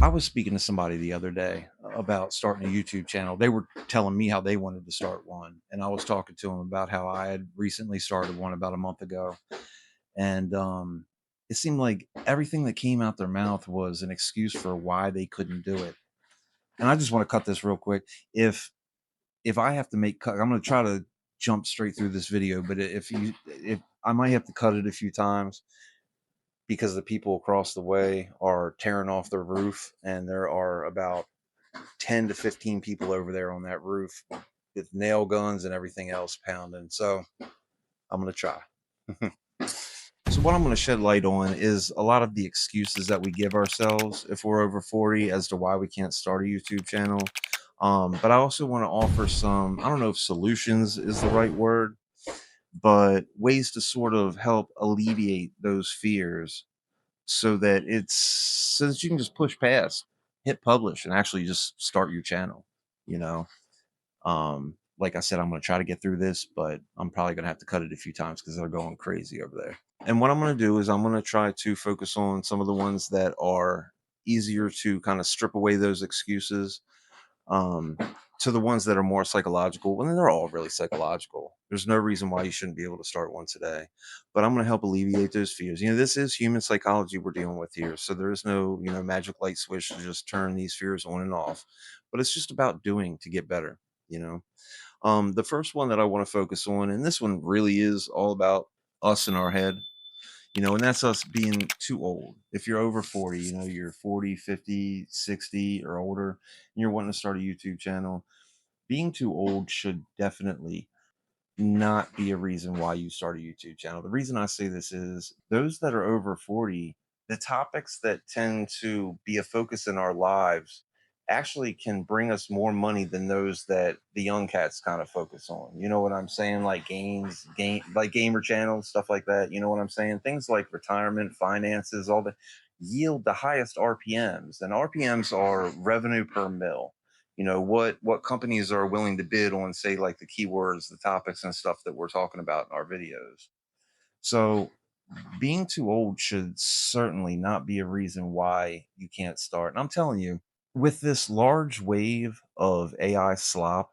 I was speaking to somebody the other day about starting a YouTube channel. They were telling me how they wanted to start one, and I was talking to them about how I had recently started one about a month ago. And it seemed like everything that came out their mouth was an excuse for why they couldn't do it. And I just want to cut this real quick. If I have to make cut, I'm going to try to jump straight through this video. But if I might have to cut it a few times because the people across the way are tearing off their roof, and there are about 10 to 15 people over there on that roof with nail guns and everything else pounding. So I'm going to try. So, what I'm going to shed light on is a lot of the excuses that we give ourselves if we're over 40 as to why we can't start a YouTube channel. But I also want to offer some, I don't know if solutions is the right word, but ways to sort of help alleviate those fears so that you can just push past, hit publish, and actually just start your channel. You know, like I said, I'm going to try to get through this, but I'm probably going to have to cut it a few times because they're going crazy over there. And what I'm going to do is I'm going to try to focus on some of the ones that are easier to kind of strip away those excuses, um, to the ones that are more psychological. Well, they're all really psychological. There's no reason why you shouldn't be able to start one today. But I'm going to help alleviate those fears. This is human psychology we're dealing with here. So there is no, magic light switch to just turn these fears on and off. But it's just about doing to get better, you know. The first one that I want to focus on, and this one really is all about us in our head, and that's us being too old. If you're over 40, you're 40, 50, 60 or older, and you're wanting to start a YouTube channel, being too old should definitely not be a reason why you start a YouTube channel. The reason I say this is those that are over 40, the topics that tend to be a focus in our lives actually can bring us more money than those that the young cats kind of focus on. You know what I'm saying? Like like gamer channels, stuff like that. You know what I'm saying? Things like retirement, finances, all that yield the highest RPMs, and RPMs are revenue per mil. What companies are willing to bid on, say, like the keywords, the topics and stuff that we're talking about in our videos. So being too old should certainly not be a reason why you can't start. And I'm telling you, with this large wave of AI slop,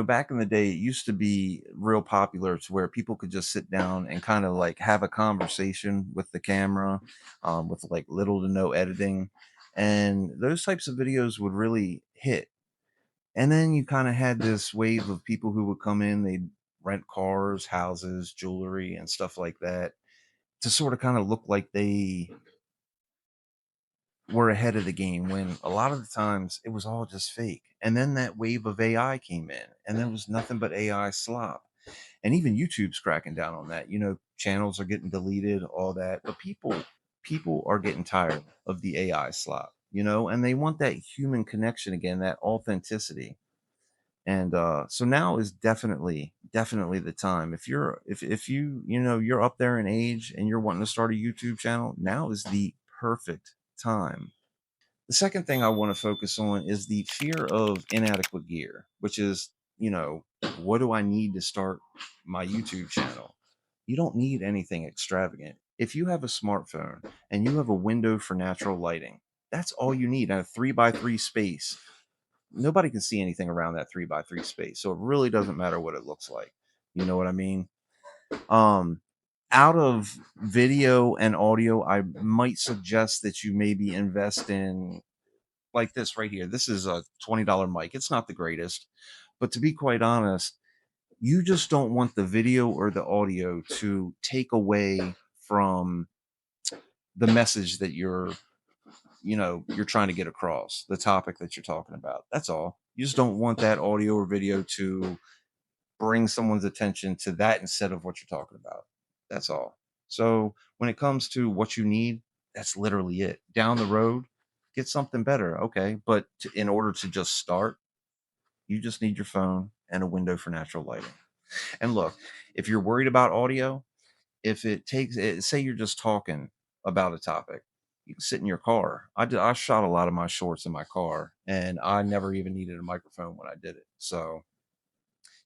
back in the day, it used to be real popular to where people could just sit down and kind of like have a conversation with the camera, with like little to no editing. And those types of videos would really hit. And then you kind of had this wave of people who would come in, they'd rent cars, houses, jewelry, and stuff like that to sort of kind of look like they were ahead of the game when a lot of the times it was all just fake. And then that wave of AI came in, and there was nothing but AI slop. And even YouTube's cracking down on that. Channels are getting deleted, all that. But people are getting tired of the AI slop, and they want that human connection again, that authenticity. And so now is definitely the time. If you're up there in age and you're wanting to start a YouTube channel, now is the perfect time. The second thing I want to focus on is the fear of inadequate gear, which is, what do I need to start my YouTube channel? You don't need anything extravagant. If you have a smartphone and you have a window for natural lighting, that's all you need, and a 3x3 space. Nobody can see anything around that 3x3 space. So it really doesn't matter what it looks like. You know what I mean? Um, Out of video and audio, I might suggest that you maybe invest in like this right here. This is a $20 mic. It's not the greatest, but to be quite honest, you just don't want the video or the audio to take away from the message that you're trying to get across, the topic that you're talking about. That's all. You just don't want that audio or video to bring someone's attention to that instead of what you're talking about. That's all. So when it comes to what you need, that's literally it. Down the road, get something better. Okay. But in order to just start, you just need your phone and a window for natural lighting. And look, if you're worried about audio, if it takes, say you're just talking about a topic, you can sit in your car. I shot a lot of my shorts in my car, and I never even needed a microphone when I did it. So,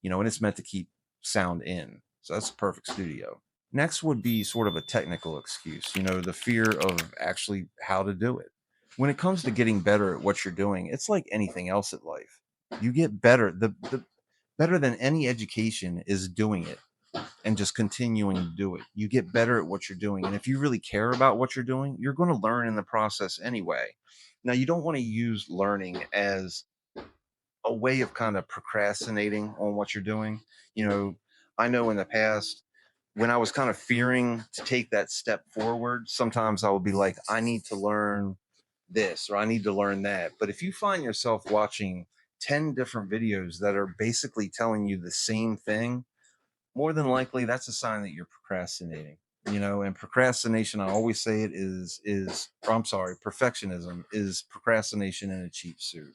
and it's meant to keep sound in. So that's a perfect studio. Next would be sort of a technical excuse, the fear of actually how to do it. When it comes to getting better at what you're doing, it's like anything else at life. You get better. The better than any education is doing it and just continuing to do it. You get better at what you're doing. And if you really care about what you're doing, you're going to learn in the process anyway. Now, you don't want to use learning as a way of kind of procrastinating on what you're doing. You know, I know in the past when I was kind of fearing to take that step forward, sometimes I would be like, I need to learn this or I need to learn that. But if you find yourself watching 10 different videos that are basically telling you the same thing, more than likely that's a sign that you're procrastinating. And procrastination, I always say it or I'm sorry, perfectionism is procrastination in a cheap suit.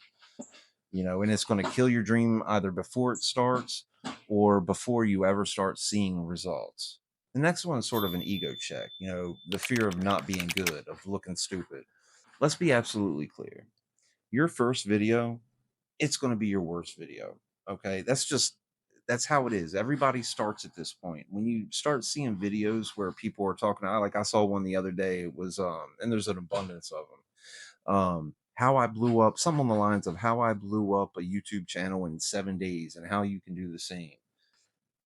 And it's going to kill your dream either before it starts or before you ever start seeing results. The next one is sort of an ego check, the fear of not being good, of looking stupid. Let's be absolutely clear. Your first video, it's going to be your worst video. Okay. That's how it is. Everybody starts at this point. When you start seeing videos where people are talking, like I saw one the other day, it was, and there's an abundance of them. How I blew up, some on the lines of how I blew up a YouTube channel in 7 days and how you can do the same.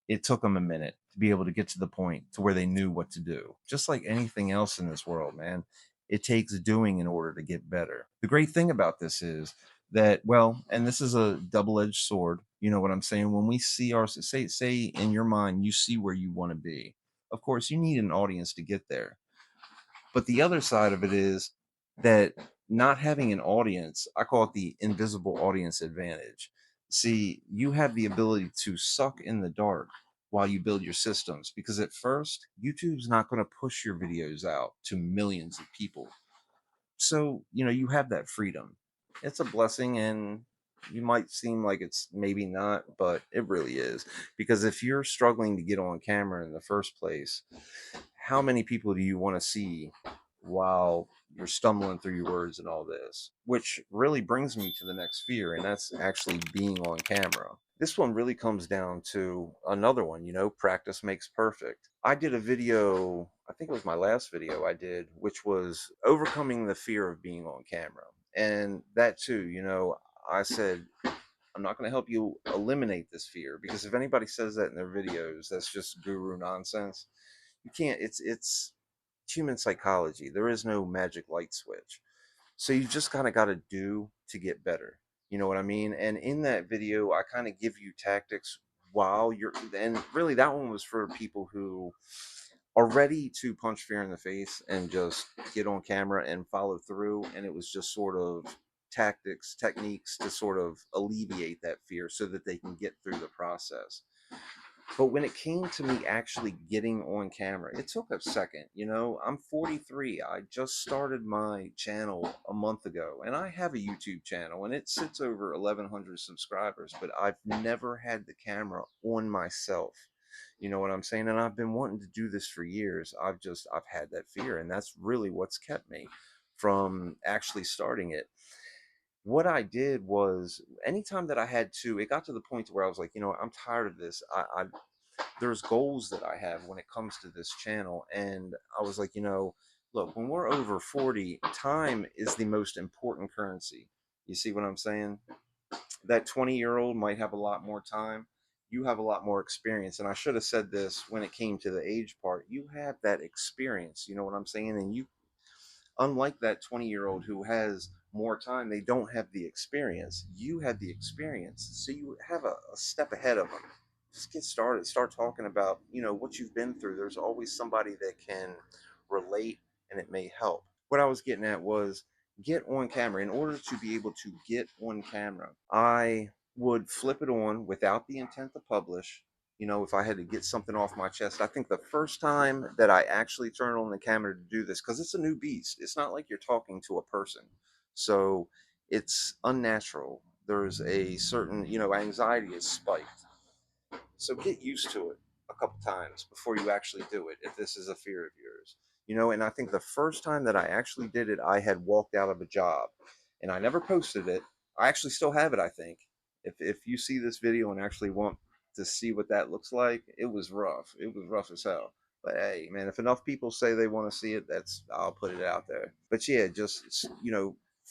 It took them a minute to be able to get to the point to where they knew what to do. Just like anything else in this world, man, it takes doing in order to get better. The great thing about this is that, well, and this is a double-edged sword. You know what I'm saying? When we see say in your mind, you see where you want to be. Of course, you need an audience to get there. But the other side of it is that not having an audience, I call it the invisible audience advantage. See, you have the ability to suck in the dark while you build your systems because at first, YouTube's not going to push your videos out to millions of people. So, you have that freedom. It's a blessing, and you might seem like it's maybe not, but it really is. Because if you're struggling to get on camera in the first place, how many people do you want to see while you're stumbling through your words and all this? Which really brings me to the next fear, and that's actually being on camera. This one really comes down to another one, practice makes perfect. I did a video, I think it was my last video I did, which was overcoming the fear of being on camera. And that too, I said, I'm not going to help you eliminate this fear because if anybody says that in their videos, that's just guru nonsense. You can't, it's human psychology. There is no magic light switch. So you just kind of got to do to get better. You know what I mean? And in that video, I kind of give you tactics while and really that one was for people who are ready to punch fear in the face and just get on camera and follow through. And it was just sort of techniques to sort of alleviate that fear so that they can get through the process. But when it came to me actually getting on camera, it took a second. I'm 43. I just started my channel a month ago, and I have a YouTube channel, and it sits over 1,100 subscribers, but I've never had the camera on myself. You know what I'm saying? And I've been wanting to do this for years. I've had that fear, and that's really what's kept me from actually starting it. What I did was anytime that I had to, it got to the point where I was like, I'm tired of this. There's goals that I have when it comes to this channel. And I was like, look, when we're over 40, time is the most important currency. You see what I'm saying? That 20-year-old might have a lot more time. You have a lot more experience. And I should have said this when it came to the age part. You have that experience. You know what I'm saying? And you, unlike that 20-year-old who has more time, they don't have the experience. You have the experience, so you have a step ahead of them. Just get started, start talking about what you've been through. There's always somebody that can relate, and it may help. What I was getting at was get on camera. In order to be able to get on camera, I would flip it on without the intent to publish. If I had to get something off my chest, I think the first time that I actually turned on the camera to do this, because it's a new beast, it's not like you're talking to a person. So it's unnatural. There's a certain, anxiety is spiked. So get used to it a couple times before you actually do it, if this is a fear of yours. And I think the first time that I actually did it, I had walked out of a job and I never posted it. I actually still have it, I think. If you see this video and actually want to see what that looks like, it was rough. It was rough as hell. But hey, man, if enough people say they want to see it, I'll put it out there. But yeah, just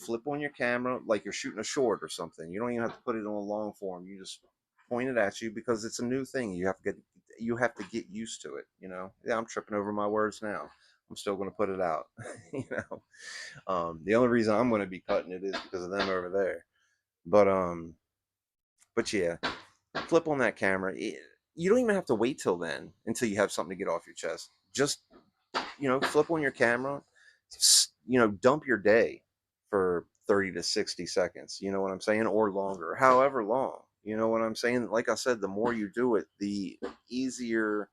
flip on your camera like you're shooting a short or something. You don't even have to put it on long form. You just point it at you because it's a new thing. You have to get used to it. Yeah, I'm tripping over my words now. I'm still going to put it out. you know, the only reason I'm going to be cutting it is because of them over there. But yeah, flip on that camera. You don't even have to wait till then until you have something to get off your chest. Just flip on your camera, dump your day for 30 to 60 seconds, you know what I'm saying, or longer, however long, you know what I'm saying. Like I said, the more you do it, the easier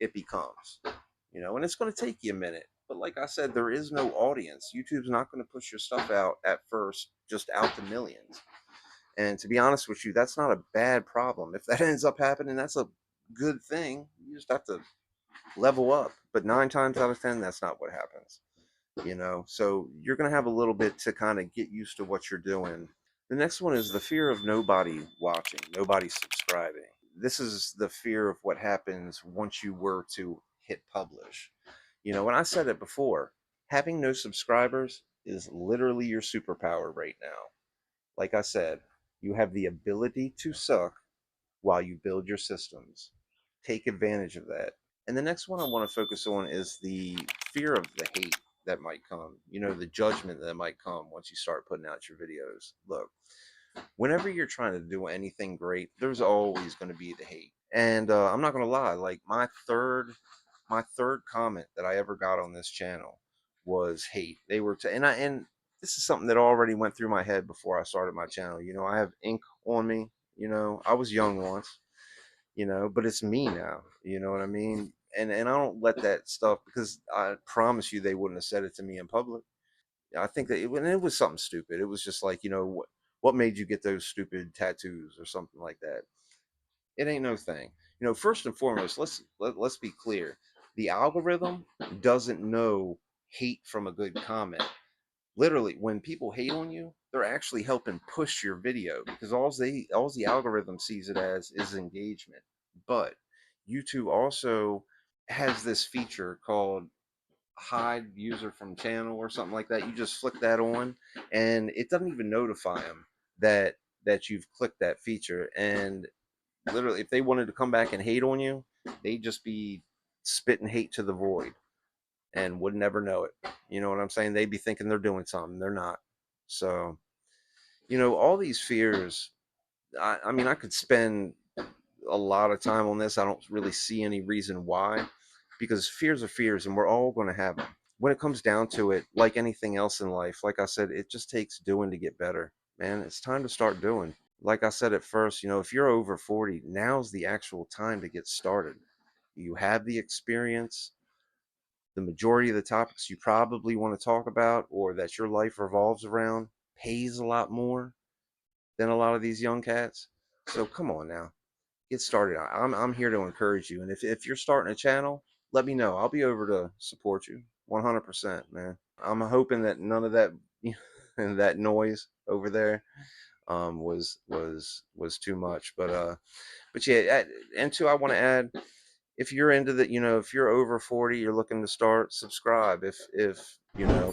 it becomes, and it's going to take you a minute. But like I said, there is no audience. YouTube's not going to push your stuff out at first, just out to millions. And to be honest with you, that's not a bad problem. If that ends up happening, that's a good thing. You just have to level up. But 9 times out of 10, that's not what happens. So you're going to have a little bit to kind of get used to what you're doing. The next one is the fear of nobody watching, nobody subscribing. This is the fear of what happens once you were to hit publish. When I said it before, having no subscribers is literally your superpower right now. Like I said, you have the ability to suck while you build your systems. Take advantage of that. And the next one I want to focus on is the fear of the hate that might come, the judgment that might come once you start putting out your videos. Look, whenever you're trying to do anything great, there's always going to be the hate. And I'm not going to lie, like my third comment that I ever got on this channel was hate. They were, and this is something that already went through my head before I started my channel. I have ink on me. I was young once, but it's me now. You know what I mean? And I don't let that stuff, because I promise you they wouldn't have said it to me in public. I think that it was something stupid. It was just like, what made you get those stupid tattoos or something like that. It ain't no thing. First and foremost, let's be clear. The algorithm doesn't know hate from a good comment. Literally, when people hate on you, they're actually helping push your video, because all the algorithm sees it as is engagement. But YouTube also has this feature called hide user from channel or something like that. You just flick that on, and it doesn't even notify them that you've clicked that feature. And literally, if they wanted to come back and hate on you, they'd just be spitting hate to the void and would never know it. You know what I'm saying? They'd be thinking they're doing something. They're not. So, all these fears, I mean, I could spend a lot of time on this. I don't really see any reason why, because fears are fears and we're all going to have them. When it comes down to it, like anything else in life, like I said, it just takes doing to get better. Man, it's time to start doing. Like I said at first, if you're over 40, now's the actual time to get started. You have the experience. The majority of the topics you probably want to talk about or that your life revolves around pays a lot more than a lot of these young cats. So come on now, get started. I'm here to encourage you. And if you're starting a channel, let me know. I'll be over to support you 100%, man. I'm hoping that none of that that noise over there was too much. But yeah, and two, I want to add, if you're into the, if you're over 40, you're looking to start, subscribe. If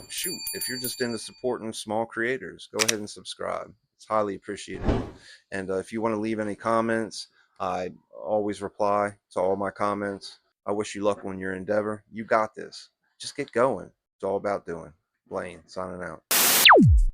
shoot, if you're just into supporting small creators, go ahead and subscribe. It's highly appreciated. And if you want to leave any comments, I always reply to all my comments. I wish you luck on your endeavor. You got this. Just get going. It's all about doing. Blaine signing out.